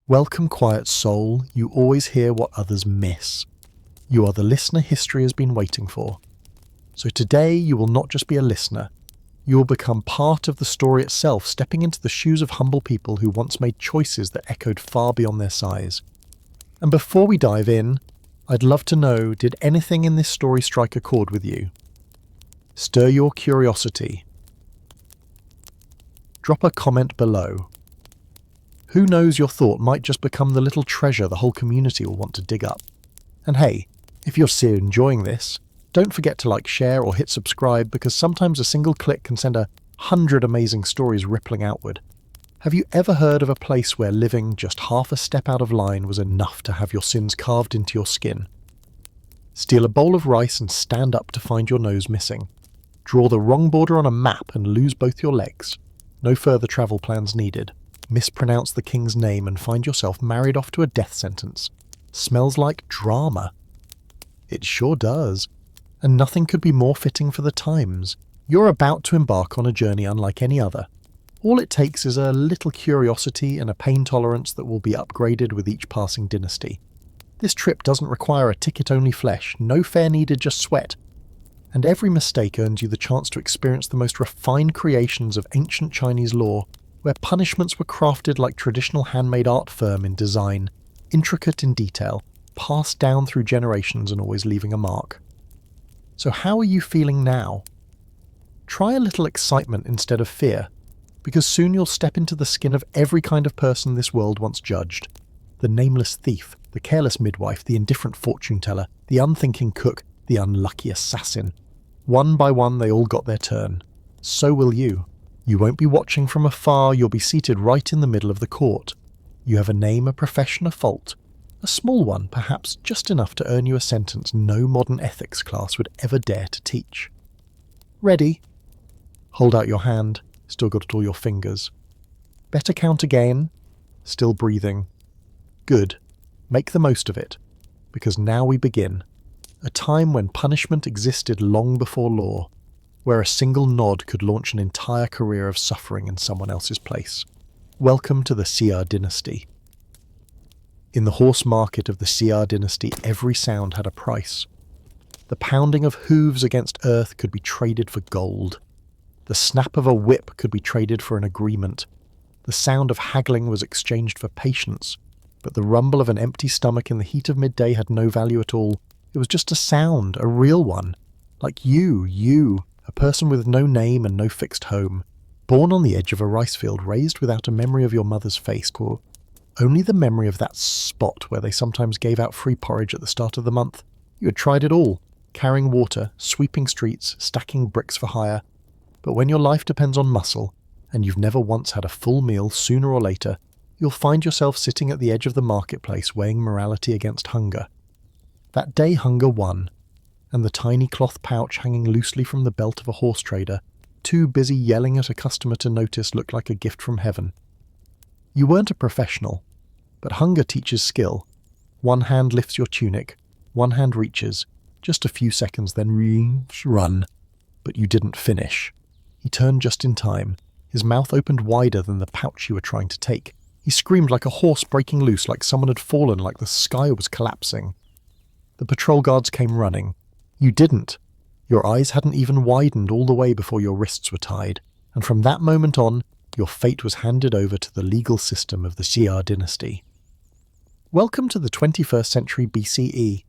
Welcome, quiet soul, you always hear what others miss. You are the listener history has been waiting for. So today you will not just be a listener, you will become part of the story itself, stepping into the shoes of humble people who once made choices that echoed far beyond their size. And before we dive in, I'd love to know, did anything in this story strike a chord with you? Stir your curiosity. Drop a comment below. Who knows, your thought might just become the little treasure the whole community will want to dig up. And hey, if you're still enjoying this, don't forget to like, share, or hit subscribe, because sometimes a single click can send 100 amazing stories rippling outward. Have you ever heard of a place where living just half a step out of line was enough to have your sins carved into your skin? Steal a bowl of rice and stand up to find your nose missing. Draw the wrong border on a map and lose both your legs. No further travel plans needed. Mispronounce the king's name and find yourself married off to a death sentence. Smells like drama. It sure does. And nothing could be more fitting for the times. You're about to embark on a journey unlike any other. All it takes is a little curiosity and a pain tolerance that will be upgraded with each passing dynasty. This trip doesn't require a ticket-only flesh, no fare needed, just sweat. And every mistake earns you the chance to experience the most refined creations of ancient Chinese law, where punishments were crafted like traditional handmade art form in design, intricate in detail, passed down through generations and always leaving a mark. So how are you feeling now? Try a little excitement instead of fear, because soon you'll step into the skin of every kind of person this world once judged. The nameless thief, the careless midwife, the indifferent fortune teller, the unthinking cook, the unlucky assassin. One by one they all got their turn. So will you. You won't be watching from afar, you'll be seated right in the middle of the court. You have a name, a profession, a fault. A small one, perhaps just enough to earn you a sentence no modern ethics class would ever dare to teach. Ready? Hold out your hand, still got all your fingers. Better count again, still breathing. Good. Make the most of it, because now we begin. A time when punishment existed long before law, where a single nod could launch an entire career of suffering in someone else's place. Welcome to the Xia dynasty. In the horse market of the Xia dynasty, every sound had a price. The pounding of hooves against earth could be traded for gold. The snap of a whip could be traded for an agreement. The sound of haggling was exchanged for patience, but the rumble of an empty stomach in the heat of midday had no value at all. It was just a sound, a real one. Like you, a person with no name and no fixed home, born on the edge of a rice field, raised without a memory of your mother's face, or only the memory of that spot where they sometimes gave out free porridge at the start of the month. You had tried it all, carrying water, sweeping streets, stacking bricks for hire. But when your life depends on muscle, and you've never once had a full meal, sooner or later, you'll find yourself sitting at the edge of the marketplace weighing morality against hunger. That day hunger won, and the tiny cloth pouch hanging loosely from the belt of a horse trader, too busy yelling at a customer to notice, looked like a gift from heaven. You weren't a professional, but hunger teaches skill. One hand lifts your tunic, one hand reaches, just a few seconds, then run. But you didn't finish. He turned just in time, his mouth opened wider than the pouch you were trying to take. He screamed like a horse breaking loose, like someone had fallen, like the sky was collapsing. The patrol guards came running. You didn't. Your eyes hadn't even widened all the way before your wrists were tied, and from that moment on, your fate was handed over to the legal system of the Xia dynasty. Welcome to the 21st century BCE.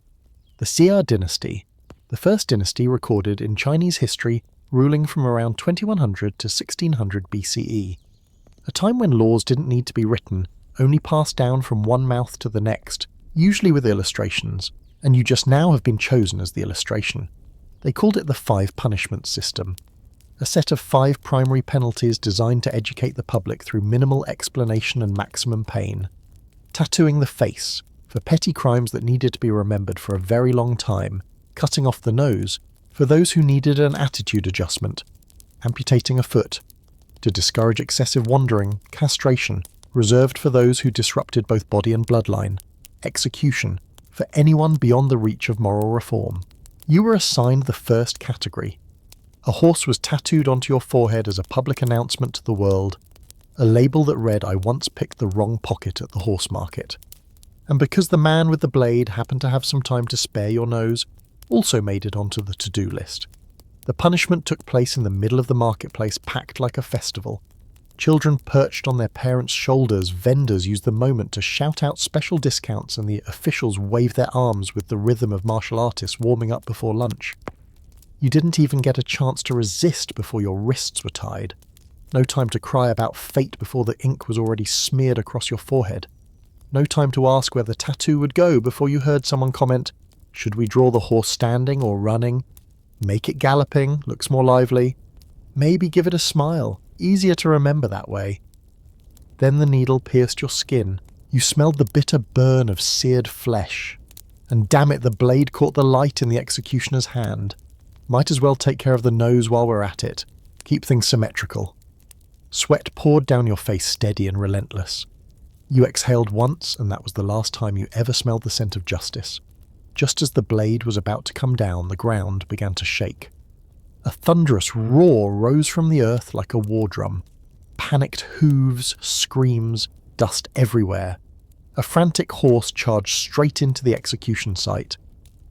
The Xia dynasty, the first dynasty recorded in Chinese history, ruling from around 2100 to 1600 BCE. A time when laws didn't need to be written, only passed down from one mouth to the next, usually with illustrations, and you just now have been chosen as the illustration. They called it the 5 punishment system, a set of 5 primary penalties designed to educate the public through minimal explanation and maximum pain. Tattooing the face, for petty crimes that needed to be remembered for a very long time, cutting off the nose, for those who needed an attitude adjustment, amputating a foot, to discourage excessive wandering, castration, reserved for those who disrupted both body and bloodline, execution, for anyone beyond the reach of moral reform. You were assigned the first category. A horse was tattooed onto your forehead as a public announcement to the world. a label that read, "I once picked the wrong pocket at the horse market." And because the man with the blade happened to have some time to spare your nose, also made it onto the to-do list. The punishment took place in the middle of the marketplace, packed like a festival. Children perched on their parents' shoulders, vendors used the moment to shout out special discounts, and the officials waved their arms with the rhythm of martial artists warming up before lunch. You didn't even get a chance to resist before your wrists were tied. No time to cry about fate before the ink was already smeared across your forehead. No time to ask where the tattoo would go before you heard someone comment, "Should we draw the horse standing or running? Make it galloping, looks more lively. Maybe give it a smile, easier to remember that way." Then the needle pierced your skin. You smelled the bitter burn of seared flesh. And damn it, the blade caught the light in the executioner's hand. Might as well take care of the nose while we're at it. Keep things symmetrical. Sweat poured down your face, steady and relentless. You exhaled once, and that was the last time you ever smelled the scent of justice. Just as the blade was about to come down, the ground began to shake. A thunderous roar rose from the earth like a war drum. Panicked hooves, screams, dust everywhere. A frantic horse charged straight into the execution site.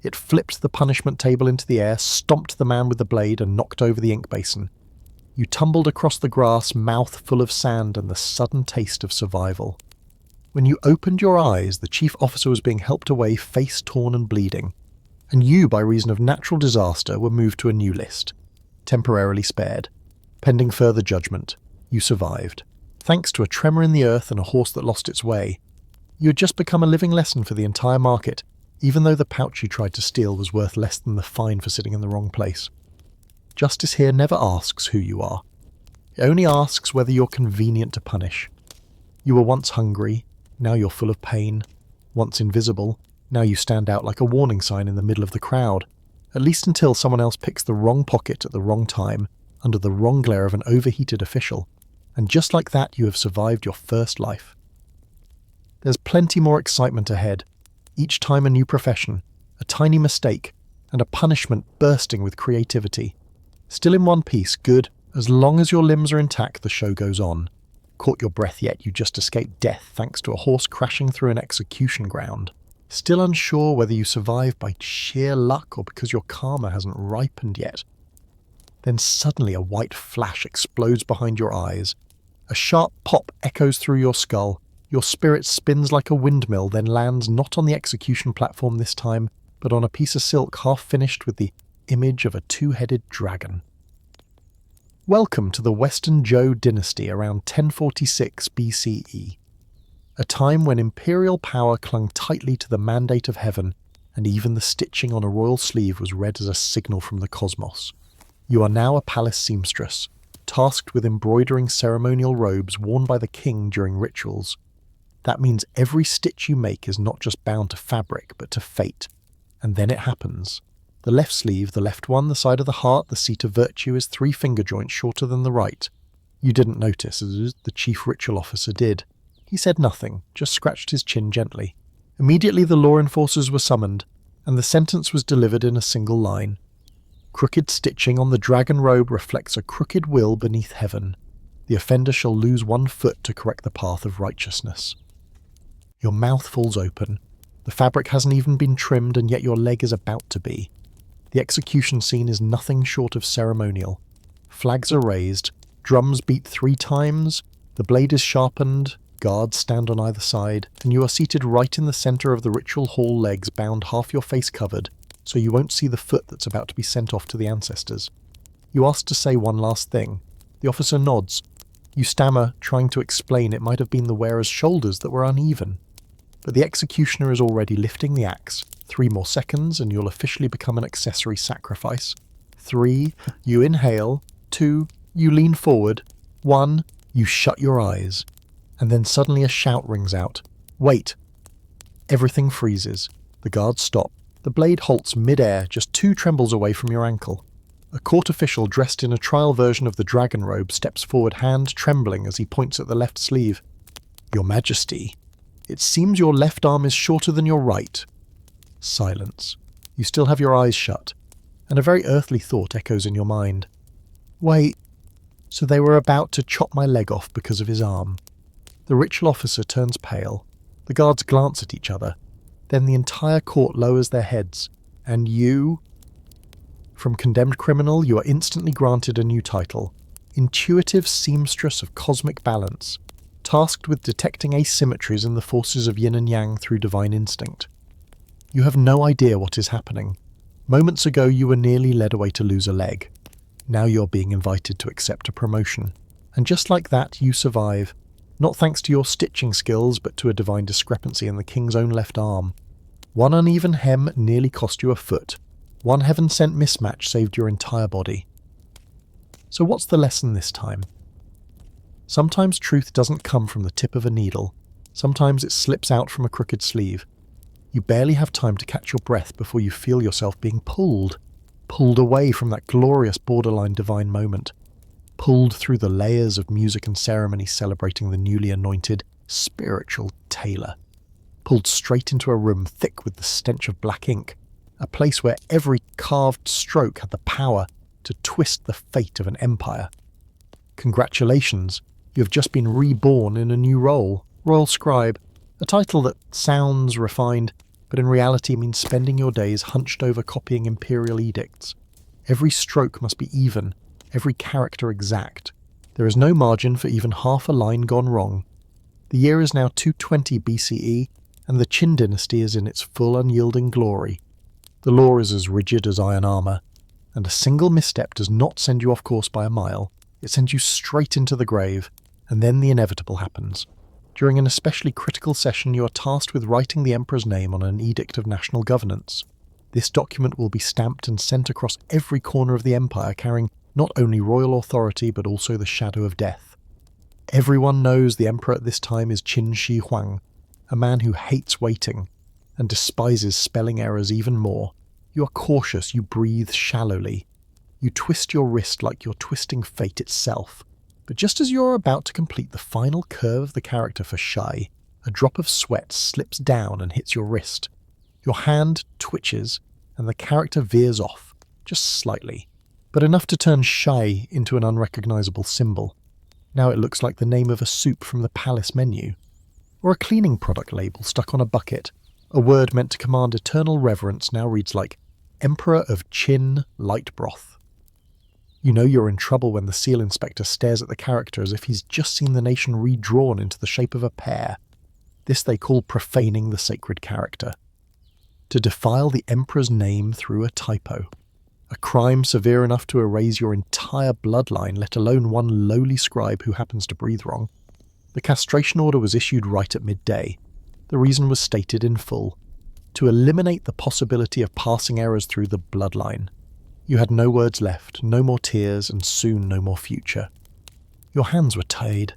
It flipped the punishment table into the air, stomped the man with the blade, and knocked over the ink basin. You tumbled across the grass, mouth full of sand and the sudden taste of survival. When you opened your eyes, the chief officer was being helped away, face torn and bleeding. And you, by reason of natural disaster, were moved to a new list. Temporarily spared. Pending further judgment, you survived. Thanks to a tremor in the earth and a horse that lost its way. You had just become a living lesson for the entire market, even though the pouch you tried to steal was worth less than the fine for sitting in the wrong place. Justice here never asks who you are. It only asks whether you're convenient to punish. You were once hungry, now you're full of pain. Once invisible, now you stand out like a warning sign in the middle of the crowd, at least until someone else picks the wrong pocket at the wrong time, under the wrong glare of an overheated official. And just like that, you have survived your first life. There's plenty more excitement ahead. Each time a new profession, a tiny mistake, and a punishment bursting with creativity. Still in one piece, good. As long as your limbs are intact, the show goes on. Caught your breath yet, you just escaped death thanks to a horse crashing through an execution ground. Still unsure whether you survive by sheer luck or because your karma hasn't ripened yet. Then suddenly a white flash explodes behind your eyes. A sharp pop echoes through your skull. Your spirit spins like a windmill, then lands not on the execution platform this time, but on a piece of silk half finished with the image of a two-headed dragon. Welcome to the Western Zhou dynasty around 1046 BCE, a time when imperial power clung tightly to the mandate of heaven, and even the stitching on a royal sleeve was read as a signal from the cosmos. You are now a palace seamstress, tasked with embroidering ceremonial robes worn by the king during rituals. That means every stitch you make is not just bound to fabric, but to fate. And then it happens. The left sleeve, the left one, the side of the heart, the seat of virtue, is 3 finger joints shorter than the right. You didn't notice, as the chief ritual officer did. He said nothing, just scratched his chin gently. Immediately the law enforcers were summoned, and the sentence was delivered in a single line. Crooked stitching on the dragon robe reflects a crooked will beneath heaven. The offender shall lose 1 foot to correct the path of righteousness. Your mouth falls open. The fabric hasn't even been trimmed, and yet your leg is about to be. The execution scene is nothing short of ceremonial. Flags are raised, drums beat 3 times, the blade is sharpened, guards stand on either side, and you are seated right in the center of the ritual hall, legs bound, half your face covered, so you won't see the foot that's about to be sent off to the ancestors. You ask to say one last thing. The officer nods. You stammer, trying to explain it might have been the wearer's shoulders that were uneven. But the executioner is already lifting the axe. 3 more seconds and you'll officially become an accessory sacrifice. 3, you inhale. 2, you lean forward. 1, you shut your eyes. And then suddenly a shout rings out. Wait! Everything freezes. The guards stop. The blade halts mid-air, just 2 trembles away from your ankle. A court official dressed in a trial version of the dragon robe steps forward, hand trembling as he points at the left sleeve. Your Majesty, it seems your left arm is shorter than your right. Silence. You still have your eyes shut, and a very earthly thought echoes in your mind. Wait, So they were about to chop my leg off because of his arm. The ritual officer turns pale. The guards glance at each other. Then the entire court lowers their heads. And you? From condemned criminal, you are instantly granted a new title. Intuitive seamstress of cosmic balance, tasked with detecting asymmetries in the forces of yin and yang through divine instinct. You have no idea what is happening. Moments ago you were nearly led away to lose a leg. Now you're being invited to accept a promotion. And just like that, you survive. Not thanks to your stitching skills, but to a divine discrepancy in the king's own left arm. One uneven hem nearly cost you a foot. One heaven-sent mismatch saved your entire body. So what's the lesson this time? Sometimes truth doesn't come from the tip of a needle. Sometimes it slips out from a crooked sleeve. You barely have time to catch your breath before you feel yourself being pulled away from that glorious borderline divine moment, pulled through the layers of music and ceremony celebrating the newly anointed spiritual tailor, pulled straight into a room thick with the stench of black ink, a place where every carved stroke had the power to twist the fate of an empire. Congratulations, you have just been reborn in a new role, Royal Scribe, a title that sounds refined, but in reality means spending your days hunched over copying imperial edicts. Every stroke must be even, every character exact. There is no margin for even half a line gone wrong. The year is now 220 BCE, and the Qin dynasty is in its full unyielding glory. The law is as rigid as iron armour, and a single misstep does not send you off course by a mile. It sends you straight into the grave, and then the inevitable happens. During an especially critical session, you are tasked with writing the Emperor's name on an edict of national governance. This document will be stamped and sent across every corner of the empire, carrying not only royal authority but also the shadow of death. Everyone knows the Emperor at this time is Qin Shi Huang, a man who hates waiting and despises spelling errors even more. You are cautious, you breathe shallowly. You twist your wrist like you're twisting fate itself. But just as you're about to complete the final curve of the character for Shai, a drop of sweat slips down and hits your wrist. Your hand twitches, and the character veers off, just slightly, but enough to turn Shai into an unrecognizable symbol. Now it looks like the name of a soup from the palace menu, or a cleaning product label stuck on a bucket. A word meant to command eternal reverence now reads like Emperor of Qin Light Broth. You know you're in trouble when the seal inspector stares at the character as if he's just seen the nation redrawn into the shape of a pear. This they call profaning the sacred character. To defile the emperor's name through a typo. A crime severe enough to erase your entire bloodline, let alone one lowly scribe who happens to breathe wrong. The castration order was issued right at midday. The reason was stated in full. To eliminate the possibility of passing errors through the bloodline. You had no words left, no more tears, and soon no more future. Your hands were tied.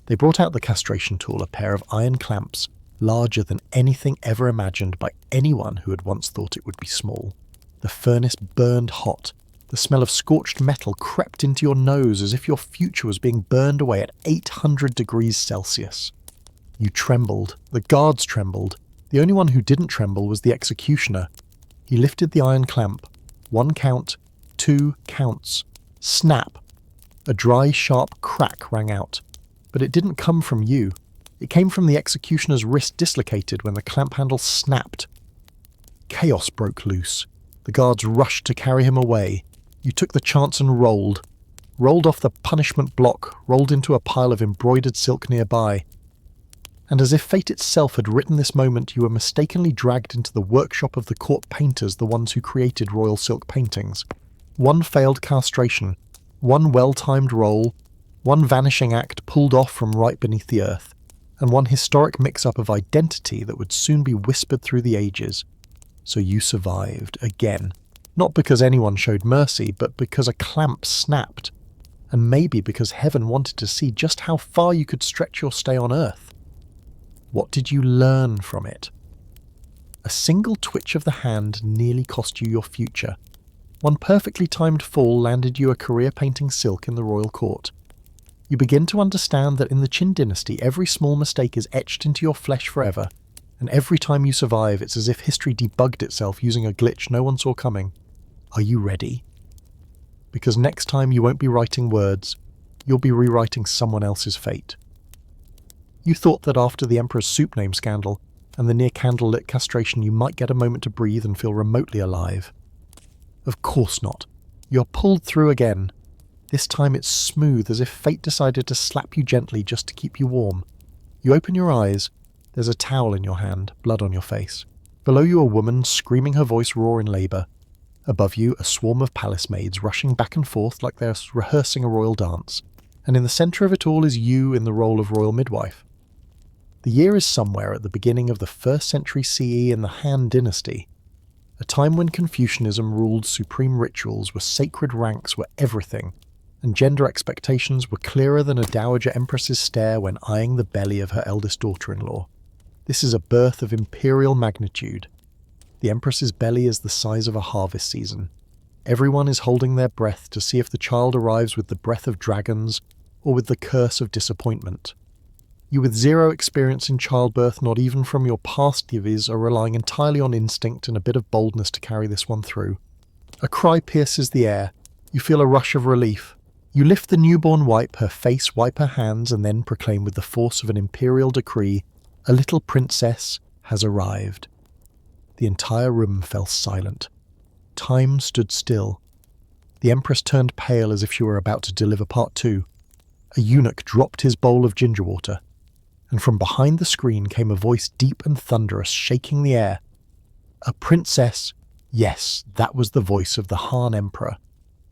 They brought out the castration tool, a pair of iron clamps, larger than anything ever imagined by anyone who had once thought it would be small. The furnace burned hot. The smell of scorched metal crept into your nose as if your future was being burned away at 800 degrees Celsius. You trembled. The guards trembled. The only one who didn't tremble was the executioner. He lifted the iron clamp. 1 count, 2 counts. Snap! A dry, sharp crack rang out. But it didn't come from you. It came from the executioner's wrist dislocated when the clamp handle snapped. Chaos broke loose. The guards rushed to carry him away. You took the chance and rolled. Rolled off the punishment block, rolled into a pile of embroidered silk nearby. And as if fate itself had written this moment, you were mistakenly dragged into the workshop of the court painters, the ones who created royal silk paintings. One failed castration, one well-timed roll, one vanishing act pulled off from right beneath the earth, and one historic mix-up of identity that would soon be whispered through the ages. So you survived, again. Not because anyone showed mercy, but because a clamp snapped. And maybe because heaven wanted to see just how far you could stretch your stay on earth. What did you learn from it? A single twitch of the hand nearly cost you your future. One perfectly timed fall landed you a career painting silk in the royal court. You begin to understand that in the Qin dynasty, every small mistake is etched into your flesh forever, and every time you survive, it's as if history debugged itself using a glitch no one saw coming. Are you ready? Because next time you won't be writing words, you'll be rewriting someone else's fate. You thought that after the Emperor's soup name scandal and the near candlelit castration you might get a moment to breathe and feel remotely alive. Of course not. You're pulled through again. This time it's smooth, as if fate decided to slap you gently just to keep you warm. You open your eyes. There's a towel in your hand, blood on your face. Below you a woman screaming her voice raw in labour. Above you a swarm of palace maids rushing back and forth like they're rehearsing a royal dance. And in the centre of it all is you in the role of royal midwife. The year is somewhere at the beginning of the 1st century CE in the Han dynasty, a time when Confucianism ruled supreme rituals, where sacred ranks were everything, and gender expectations were clearer than a dowager empress's stare when eyeing the belly of her eldest daughter-in-law. This is a birth of imperial magnitude. The empress's belly is the size of a harvest season. Everyone is holding their breath to see if the child arrives with the breath of dragons or with the curse of disappointment. You with zero experience in childbirth, not even from your past divis, are relying entirely on instinct and a bit of boldness to carry this one through. A cry pierces the air. You feel a rush of relief. You lift the newborn wipe, her face, wipe her hands, and then proclaim with the force of an imperial decree, "A little princess has arrived." The entire room fell silent. Time stood still. The Empress turned pale as if she were about to deliver part 2. A eunuch dropped his bowl of ginger water, and from behind the screen came a voice deep and thunderous, shaking the air. A princess? Yes, that was the voice of the Han Emperor.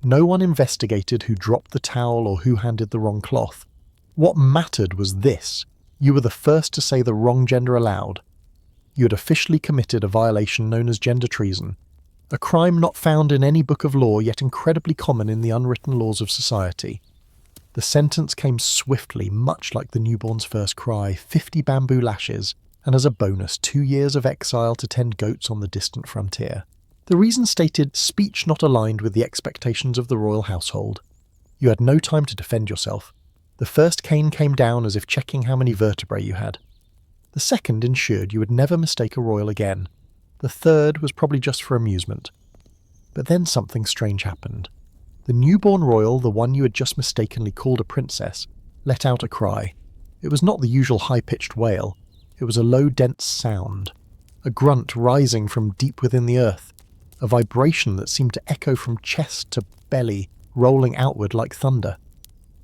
No one investigated who dropped the towel or who handed the wrong cloth. What mattered was this: you were the first to say the wrong gender aloud. You had officially committed a violation known as gender treason, a crime not found in any book of law, yet incredibly common in the unwritten laws of society. The sentence came swiftly, much like the newborn's first cry: 50 bamboo lashes, and as a bonus, 2 years of exile to tend goats on the distant frontier. The reason stated speech not aligned with the expectations of the royal household. You had no time to defend yourself. The first cane came down as if checking how many vertebrae you had. The second ensured you would never mistake a royal again. The third was probably just for amusement. But then something strange happened. The newborn royal, the one you had just mistakenly called a princess, let out a cry. It was not the usual high-pitched wail. It was a low, dense sound. A grunt rising from deep within the earth. A vibration that seemed to echo from chest to belly, rolling outward like thunder.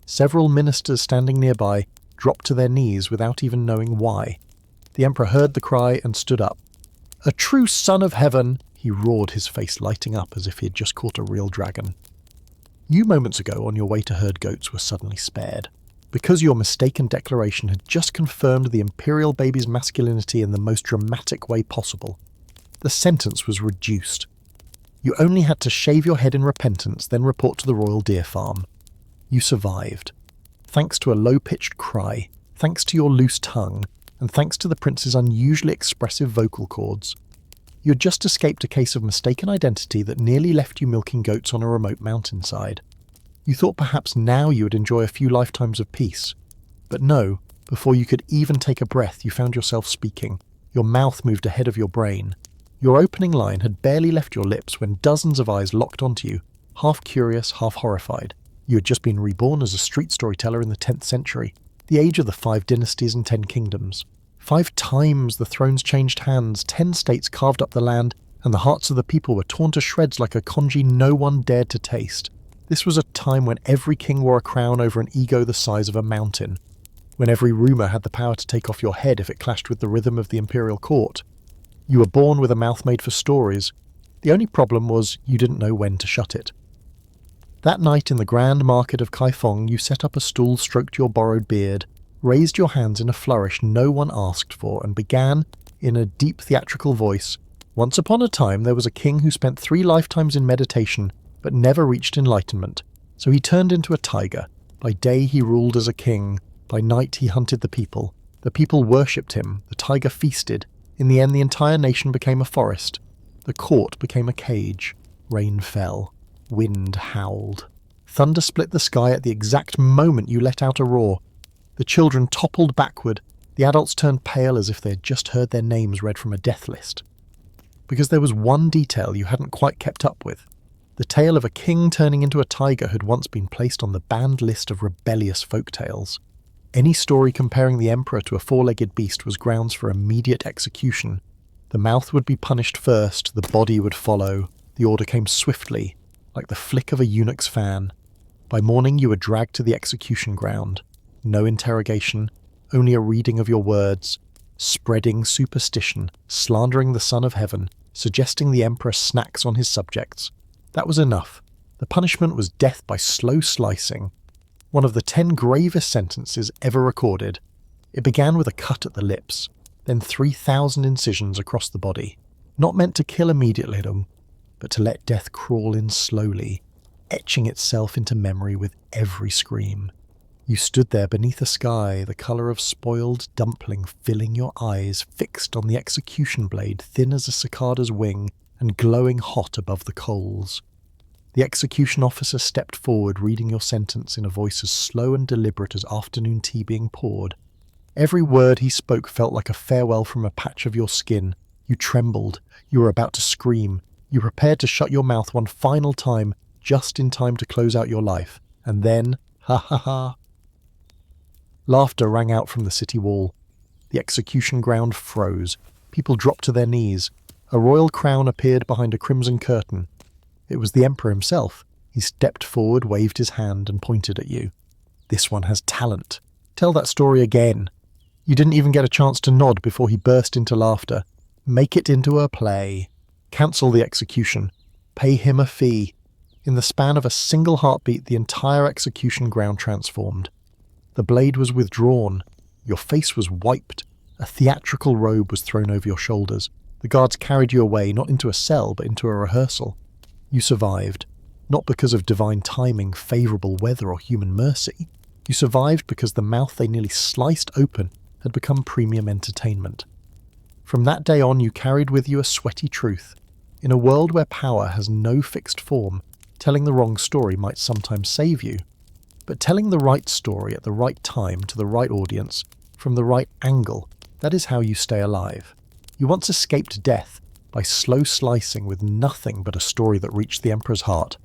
Several ministers standing nearby dropped to their knees without even knowing why. The Emperor heard the cry and stood up. "A true son of heaven!" he roared, his face lighting up as if he had just caught a real dragon. You moments ago on your way to herd goats were suddenly spared, because your mistaken declaration had just confirmed the imperial baby's masculinity in the most dramatic way possible. The sentence was reduced. You only had to shave your head in repentance, then report to the royal deer farm. You survived. Thanks to a low-pitched cry, thanks to your loose tongue, and thanks to the prince's unusually expressive vocal cords. You had just escaped a case of mistaken identity that nearly left you milking goats on a remote mountainside. You thought perhaps now you would enjoy a few lifetimes of peace. But no, before you could even take a breath, you found yourself speaking. Your mouth moved ahead of your brain. Your opening line had barely left your lips when dozens of eyes locked onto you, half curious, half horrified. You had just been reborn as a street storyteller in the 10th century, the age of the 5 dynasties and 10 kingdoms. 5 times the thrones changed hands, 10 states carved up the land, and the hearts of the people were torn to shreds like a congee no one dared to taste. This was a time when every king wore a crown over an ego the size of a mountain, when every rumour had the power to take off your head if it clashed with the rhythm of the imperial court. You were born with a mouth made for stories. The only problem was you didn't know when to shut it. That night in the grand market of Kaifeng, you set up a stool, stroked your borrowed beard, raised your hands in a flourish no one asked for, and began, in a deep theatrical voice, "Once upon a time there was a king who spent 3 lifetimes in meditation, but never reached enlightenment. So he turned into a tiger. By day he ruled as a king. By night he hunted the people. The people worshipped him. The tiger feasted. In the end the entire nation became a forest. The court became a cage. Rain fell. Wind howled. Thunder split the sky at the exact moment you let out a roar. The children toppled backward. The adults turned pale as if they had just heard their names read from a death list. Because there was one detail you hadn't quite kept up with. The tale of a king turning into a tiger had once been placed on the banned list of rebellious folk tales. Any story comparing the emperor to a four-legged beast was grounds for immediate execution. The mouth would be punished first, the body would follow. The order came swiftly, like the flick of a eunuch's fan. By morning you were dragged to the execution ground. No interrogation, only a reading of your words, spreading superstition, slandering the Son of Heaven, suggesting the emperor snacks on his subjects. That was enough. The punishment was death by slow slicing, one of the 10 gravest sentences ever recorded. It began with a cut at the lips, then 3,000 incisions across the body, not meant to kill immediately, but to let death crawl in slowly, etching itself into memory with every scream. You stood there beneath a sky, the colour of spoiled dumpling filling your eyes, fixed on the execution blade, thin as a cicada's wing and glowing hot above the coals. The execution officer stepped forward, reading your sentence in a voice as slow and deliberate as afternoon tea being poured. Every word he spoke felt like a farewell from a patch of your skin. You trembled. You were about to scream. You prepared to shut your mouth one final time, just in time to close out your life. And then, ha ha ha. Laughter rang out from the city wall. The execution ground froze. People dropped to their knees. A royal crown appeared behind a crimson curtain. It was the emperor himself. He stepped forward, waved his hand, and pointed at you. This one has talent. Tell that story again. You didn't even get a chance to nod before he burst into laughter. Make it into a play. Cancel the execution. Pay him a fee. In the span of a single heartbeat, the entire execution ground transformed. The blade was withdrawn. Your face was wiped. A theatrical robe was thrown over your shoulders. The guards carried you away, not into a cell, but into a rehearsal. You survived, not because of divine timing, favourable weather, or human mercy. You survived because the mouth they nearly sliced open had become premium entertainment. From that day on, you carried with you a sweaty truth. In a world where power has no fixed form, telling the wrong story might sometimes save you. But telling the right story at the right time to the right audience, from the right angle, that is how you stay alive. You once escaped death by slow slicing with nothing but a story that reached the emperor's heart.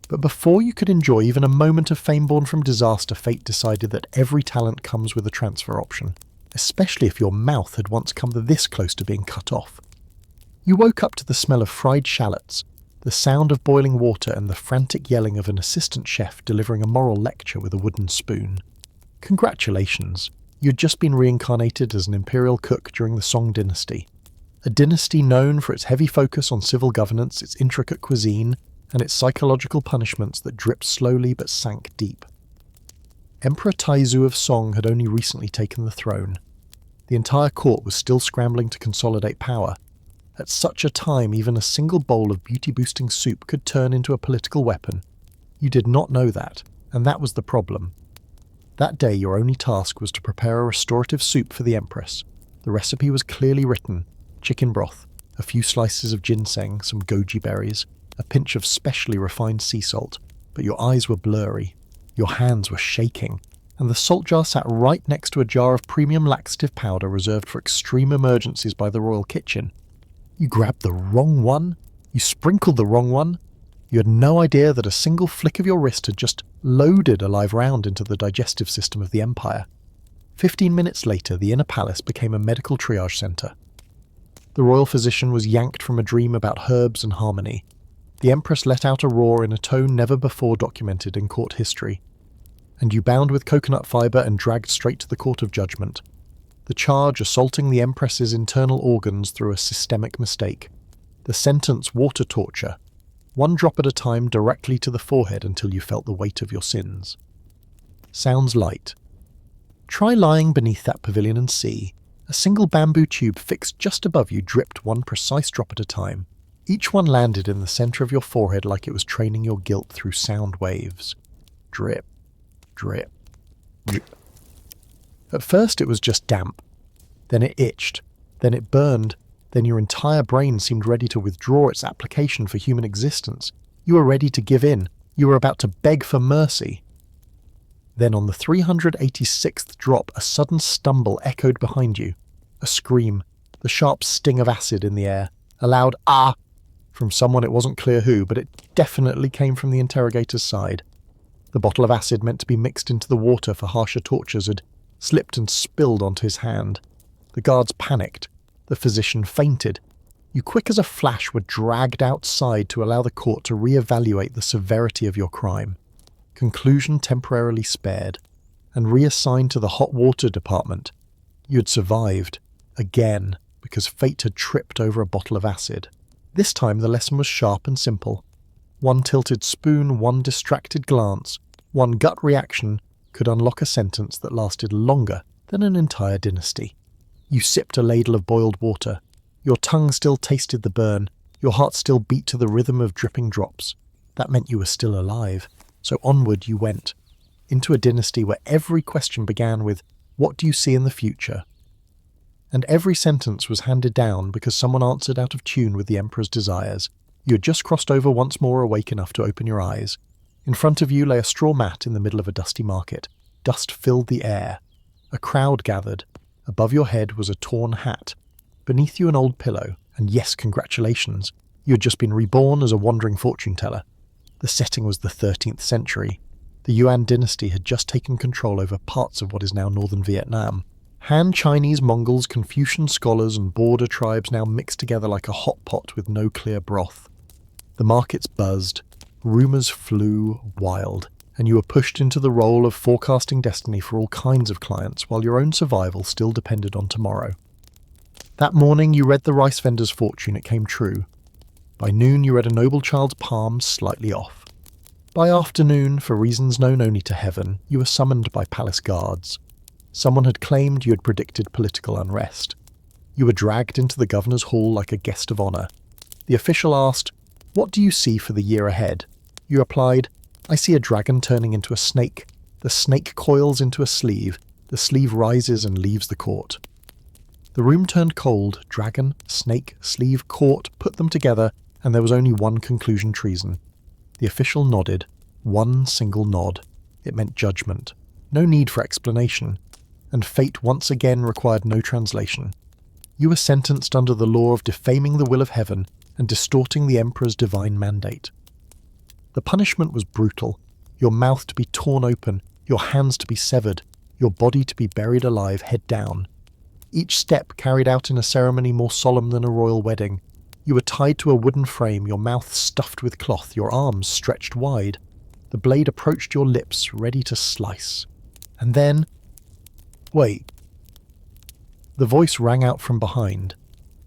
But before you could enjoy even a moment of fame born from disaster, fate decided that every talent comes with a transfer option, especially if your mouth had once come this close to being cut off. You woke up to the smell of fried shallots, the sound of boiling water, and the frantic yelling of an assistant chef delivering a moral lecture with a wooden spoon. Congratulations, you had just been reincarnated as an imperial cook during the Song dynasty, a dynasty known for its heavy focus on civil governance, its intricate cuisine, and its psychological punishments that dripped slowly but sank deep. Emperor Taizu of Song had only recently taken the throne. The entire court was still scrambling to consolidate power. At such a time, even a single bowl of beauty-boosting soup could turn into a political weapon. You did not know that, and that was the problem. That day, your only task was to prepare a restorative soup for the Empress. The recipe was clearly written: chicken broth, a few slices of ginseng, some goji berries, a pinch of specially refined sea salt, but your eyes were blurry, your hands were shaking, and the salt jar sat right next to a jar of premium laxative powder reserved for extreme emergencies by the royal kitchen. You grabbed the wrong one? You sprinkled the wrong one? You had no idea that a single flick of your wrist had just loaded a live round into the digestive system of the empire. 15 minutes later, the inner palace became a medical triage centre. The royal physician was yanked from a dream about herbs and harmony. The empress let out a roar in a tone never before documented in court history. And you bound with coconut fibre and dragged straight to the court of judgment. The charge assaulting the empress's internal organs through a systemic mistake. The sentence water torture, one drop at a time directly to the forehead until you felt the weight of your sins. Sounds light. Try lying beneath that pavilion and see. A single bamboo tube fixed just above you dripped one precise drop at a time. Each one landed in the centre of your forehead like it was training your guilt through sound waves. Drip, drip, drip. At first it was just damp. Then it itched. Then it burned. Then your entire brain seemed ready to withdraw its application for human existence. You were ready to give in. You were about to beg for mercy. Then on the 386th drop, a sudden stumble echoed behind you. A scream, the sharp sting of acid in the air, a loud "ah!" From someone it wasn't clear who, but it definitely came from the interrogator's side. The bottle of acid meant to be mixed into the water for harsher tortures had slipped and spilled onto his hand. The guards panicked. The physician fainted. You, quick as a flash, were dragged outside to allow the court to re-evaluate the severity of your crime. Conclusion temporarily spared, and reassigned to the hot water department. You had survived, again, because fate had tripped over a bottle of acid. This time the lesson was sharp and simple. One tilted spoon, one distracted glance, one gut reaction could unlock a sentence that lasted longer than an entire dynasty. You sipped a ladle of boiled water. Your tongue still tasted the burn. Your heart still beat to the rhythm of dripping drops. That meant you were still alive. So onward you went, into a dynasty where every question began with, "What do you see in the future?" And every sentence was handed down because someone answered out of tune with the emperor's desires. You had just crossed over once more, awake enough to open your eyes. In front of you lay a straw mat in the middle of a dusty market. Dust filled the air. A crowd gathered. Above your head was a torn hat. Beneath you an old pillow. And yes, congratulations. You had just been reborn as a wandering fortune-teller. The setting was the 13th century. The Yuan dynasty had just taken control over parts of what is now northern Vietnam. Han Chinese, Mongols, Confucian scholars and border tribes now mixed together like a hot pot with no clear broth. The markets buzzed, rumours flew wild, and you were pushed into the role of forecasting destiny for all kinds of clients while your own survival still depended on tomorrow. That morning you read the rice vendor's fortune. It came true. By noon you read a noble child's palm slightly off. By afternoon, for reasons known only to heaven, you were summoned by palace guards. Someone had claimed you had predicted political unrest. You were dragged into the governor's hall like a guest of honour. The official asked, "What do you see for the year ahead?" You replied, "I see a dragon turning into a snake. The snake coils into a sleeve. The sleeve rises and leaves the court." The room turned cold. Dragon, snake, sleeve, court, put them together, and there was only one conclusion: treason. The official nodded. One single nod. It meant judgment. No need for explanation. And fate once again required no translation. You were sentenced under the law of defaming the will of heaven and distorting the emperor's divine mandate. The punishment was brutal. Your mouth to be torn open, your hands to be severed, your body to be buried alive head down. Each step carried out in a ceremony more solemn than a royal wedding. You were tied to a wooden frame, your mouth stuffed with cloth, your arms stretched wide. The blade approached your lips, ready to slice. And then... Wait. The voice rang out from behind.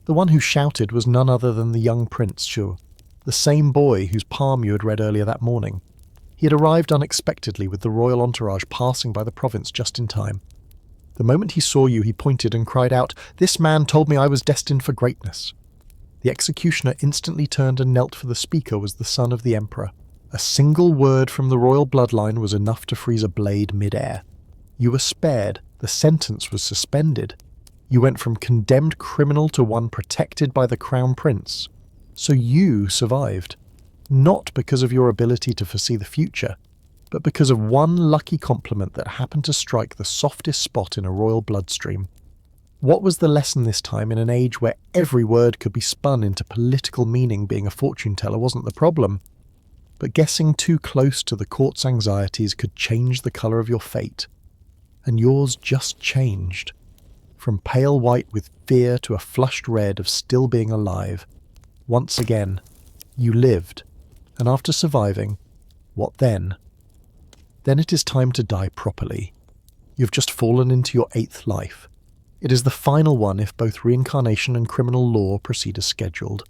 The one who shouted was none other than the young Prince Shu, the same boy whose palm you had read earlier that morning. He had arrived unexpectedly with the royal entourage passing by the province just in time. The moment he saw you, he pointed and cried out, "This man told me I was destined for greatness." The executioner instantly turned and knelt, for the speaker was the son of the emperor. A single word from the royal bloodline was enough to freeze a blade mid-air. You were spared. The sentence was suspended. You went from condemned criminal to one protected by the crown prince. So you survived. Not because of your ability to foresee the future, but because of one lucky compliment that happened to strike the softest spot in a royal bloodstream. What was the lesson this time in an age where every word could be spun into political meaning? Being a fortune-teller wasn't the problem, but guessing too close to the court's anxieties could change the colour of your fate. And yours just changed. From pale white with fear to a flushed red of still being alive. Once again, you lived. And after surviving, what then? Then it is time to die properly. You've just fallen into your 8th life. It is the final one if both reincarnation and criminal law proceed as scheduled.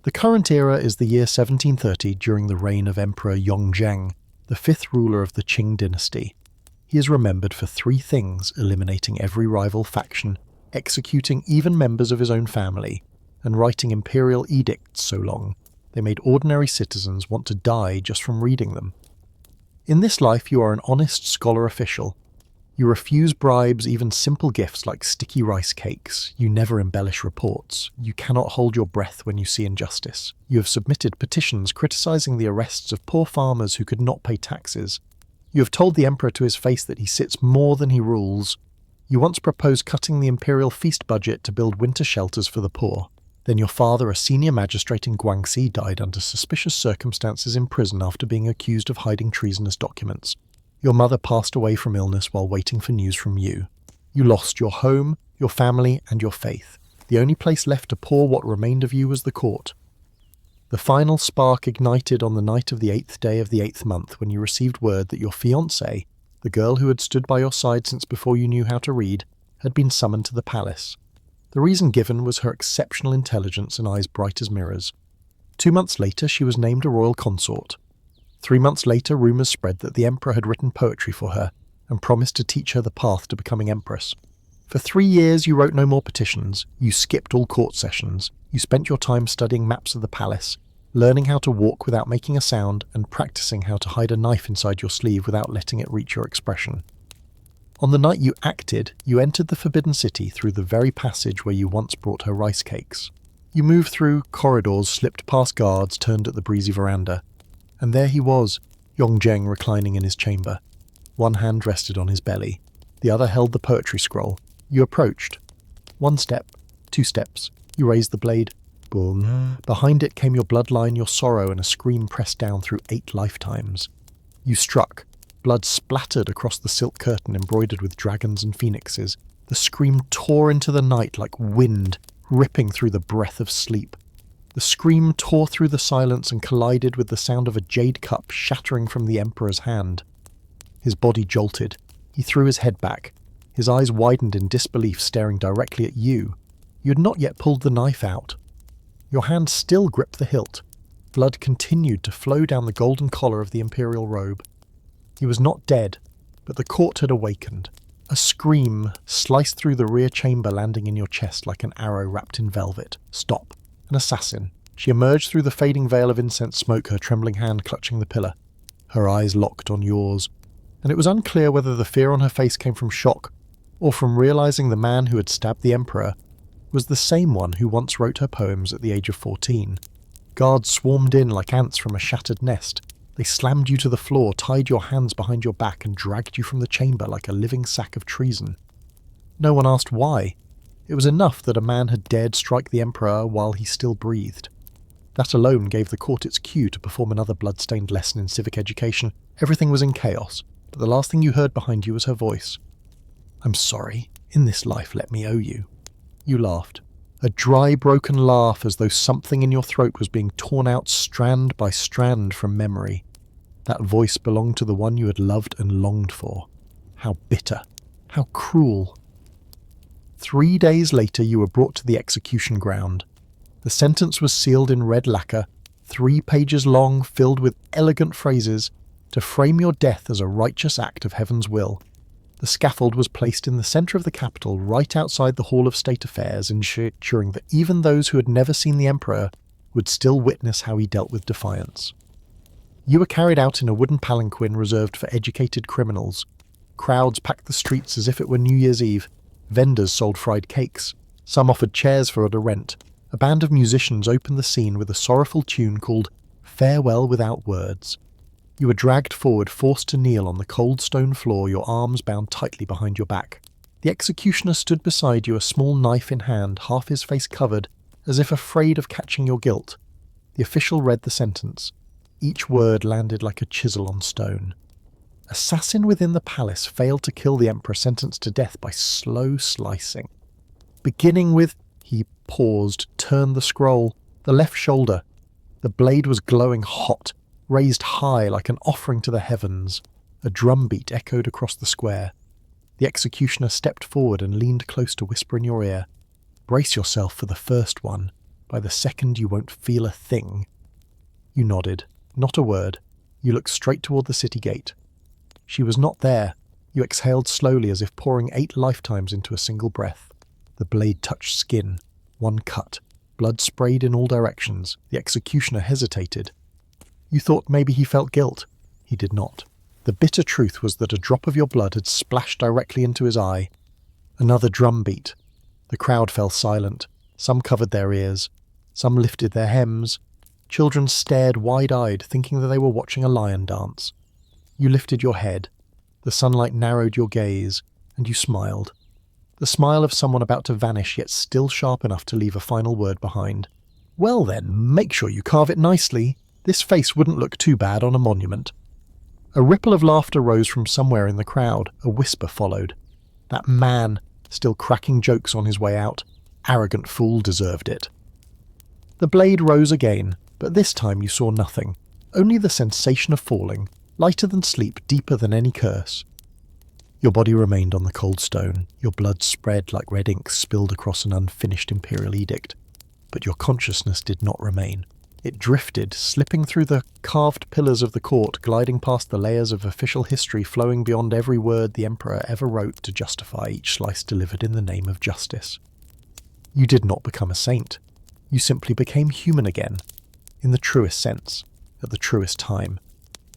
The current era is the year 1730 during the reign of Emperor Yongzheng, the 5th ruler of the Qing dynasty. He is remembered for 3 things: eliminating every rival faction, executing even members of his own family, and writing imperial edicts so long they made ordinary citizens want to die just from reading them. In this life you are an honest scholar official. You refuse bribes, even simple gifts like sticky rice cakes. You never embellish reports. You cannot hold your breath when you see injustice. You have submitted petitions criticizing the arrests of poor farmers who could not pay taxes. You have told the emperor to his face that he sits more than he rules. You once proposed cutting the imperial feast budget to build winter shelters for the poor. Then your father, a senior magistrate in Guangxi, died under suspicious circumstances in prison after being accused of hiding treasonous documents. Your mother passed away from illness while waiting for news from you. You lost your home, your family, and your faith. The only place left to pour what remained of you was the court. The final spark ignited on the night of the 8th day of the 8th month when you received word that your fiancée, the girl who had stood by your side since before you knew how to read, had been summoned to the palace. The reason given was her exceptional intelligence and eyes bright as mirrors. 2 months later, she was named a royal consort. 3 months later, rumours spread that the emperor had written poetry for her and promised to teach her the path to becoming empress. For 3 years, you wrote no more petitions. You skipped all court sessions. You spent your time studying maps of the palace, learning how to walk without making a sound, and practicing how to hide a knife inside your sleeve without letting it reach your expression. On the night you acted, you entered the Forbidden City through the very passage where you once brought her rice cakes. You moved through corridors, slipped past guards, turned at the breezy veranda. And there he was, Yongzheng reclining in his chamber. One hand rested on his belly. The other held the poetry scroll. You approached. 1 step, 2 steps. You raised the blade. Boom. Behind it came your bloodline, your sorrow, and a scream pressed down through 8 lifetimes. You struck. Blood splattered across the silk curtain embroidered with dragons and phoenixes. The scream tore into the night like wind, ripping through the breath of sleep. The scream tore through the silence and collided with the sound of a jade cup shattering from the emperor's hand. His body jolted. He threw his head back. His eyes widened in disbelief, staring directly at you. You had not yet pulled the knife out. Your hand still gripped the hilt. Blood continued to flow down the golden collar of the imperial robe. He was not dead, but the court had awakened. A scream sliced through the rear chamber, landing in your chest like an arrow wrapped in velvet. Stop. An assassin. She emerged through the fading veil of incense smoke, her trembling hand clutching the pillar. Her eyes locked on yours, and it was unclear whether the fear on her face came from shock or from realizing the man who had stabbed the emperor was the same one who once wrote her poems at the age of 14. Guards swarmed in like ants from a shattered nest. They slammed you to the floor, tied your hands behind your back, and dragged you from the chamber like a living sack of treason. No one asked why. It was enough that a man had dared strike the emperor while he still breathed. That alone gave the court its cue to perform another blood-stained lesson in civic education. Everything was in chaos, but the last thing you heard behind you was her voice. "I'm sorry. In this life, let me owe you." You laughed. A dry, broken laugh as though something in your throat was being torn out strand by strand from memory. That voice belonged to the one you had loved and longed for. How bitter. How cruel. 3 days later, you were brought to the execution ground. The sentence was sealed in red lacquer, 3 pages long, filled with elegant phrases to frame your death as a righteous act of heaven's will. The scaffold was placed in the centre of the capital, right outside the Hall of State Affairs, ensuring that even those who had never seen the emperor would still witness how he dealt with defiance. You were carried out in a wooden palanquin reserved for educated criminals. Crowds packed the streets as if it were New Year's Eve. Vendors sold fried cakes. Some offered chairs for a rent. A band of musicians opened the scene with a sorrowful tune called "Farewell Without Words." You were dragged forward, forced to kneel on the cold stone floor, your arms bound tightly behind your back. The executioner stood beside you, a small knife in hand, half his face covered, as if afraid of catching your guilt. The official read the sentence. Each word landed like a chisel on stone. Assassin within the palace failed to kill the emperor, sentenced to death by slow slicing. Beginning with, he paused, turned the scroll, the left shoulder. The blade was glowing hot, raised high like an offering to the heavens. A drumbeat echoed across the square. The executioner stepped forward and leaned close to whisper in your ear, "Brace yourself for the first one. By the second you won't feel a thing." You nodded. Not a word. You looked straight toward the city gate. She was not there. You exhaled slowly as if pouring 8 lifetimes into a single breath. The blade touched skin. One cut. Blood sprayed in all directions. The executioner hesitated. You thought maybe he felt guilt. He did not. The bitter truth was that a drop of your blood had splashed directly into his eye. Another drum beat. The crowd fell silent. Some covered their ears. Some lifted their hems. Children stared wide-eyed, thinking that they were watching a lion dance. You lifted your head. The sunlight narrowed your gaze, and you smiled. The smile of someone about to vanish yet still sharp enough to leave a final word behind. Well then, make sure you carve it nicely. This face wouldn't look too bad on a monument. A ripple of laughter rose from somewhere in the crowd. A whisper followed. That man, still cracking jokes on his way out. Arrogant fool, deserved it. The blade rose again, but this time you saw nothing. Only the sensation of falling, lighter than sleep, deeper than any curse. Your body remained on the cold stone. Your blood spread like red ink spilled across an unfinished imperial edict. But your consciousness did not remain. It drifted, slipping through the carved pillars of the court, gliding past the layers of official history, flowing beyond every word the emperor ever wrote to justify each slice delivered in the name of justice. You did not become a saint. You simply became human again, in the truest sense, at the truest time.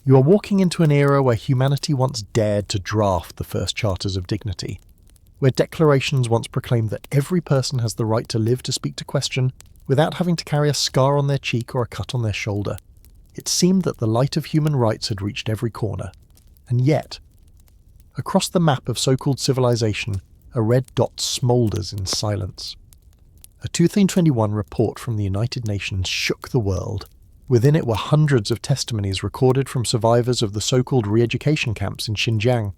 You are walking into an era where humanity once dared to draft the first charters of dignity, where declarations once proclaimed that every person has the right to live, to speak, to question, without having to carry a scar on their cheek or a cut on their shoulder. It seemed that the light of human rights had reached every corner. And yet, across the map of so-called civilization, a red dot smoulders in silence. A 2021 report from the United Nations shook the world. Within it were hundreds of testimonies recorded from survivors of the so-called re-education camps in Xinjiang.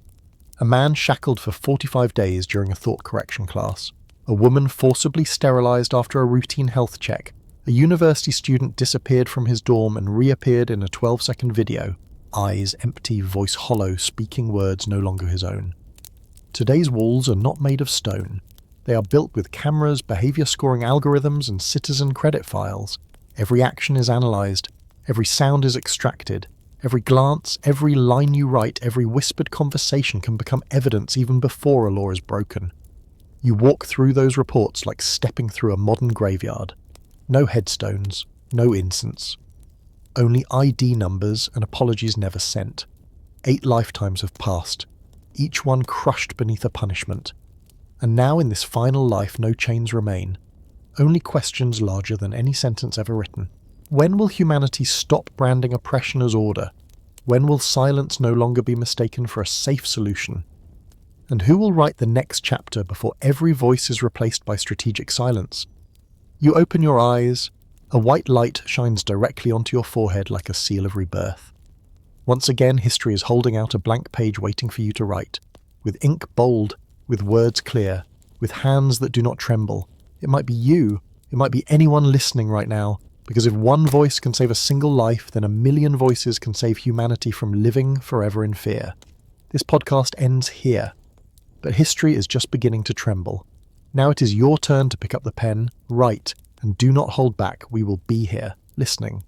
A man shackled for 45 days during a thought correction class. A woman forcibly sterilized after a routine health check. A university student disappeared from his dorm and reappeared in a 12-second video. Eyes empty, voice hollow, speaking words no longer his own. Today's walls are not made of stone. They are built with cameras, behavior scoring algorithms, and citizen credit files. Every action is analyzed. Every sound is extracted. Every glance, every line you write, every whispered conversation can become evidence even before a law is broken. You walk through those reports like stepping through a modern graveyard. No headstones, no incense. Only ID numbers and apologies never sent. 8 lifetimes have passed, each one crushed beneath a punishment. And now in this final life no chains remain. Only questions larger than any sentence ever written. When will humanity stop branding oppression as order? When will silence no longer be mistaken for a safe solution? And who will write the next chapter before every voice is replaced by strategic silence? You open your eyes. A white light shines directly onto your forehead like a seal of rebirth. Once again, history is holding out a blank page waiting for you to write. With ink bold, with words clear, with hands that do not tremble. It might be you. It might be anyone listening right now. Because if one voice can save a single life, then 1,000,000 voices can save humanity from living forever in fear. This podcast ends here. But history is just beginning to tremble. Now it is your turn to pick up the pen, write, and do not hold back. We will be here, listening.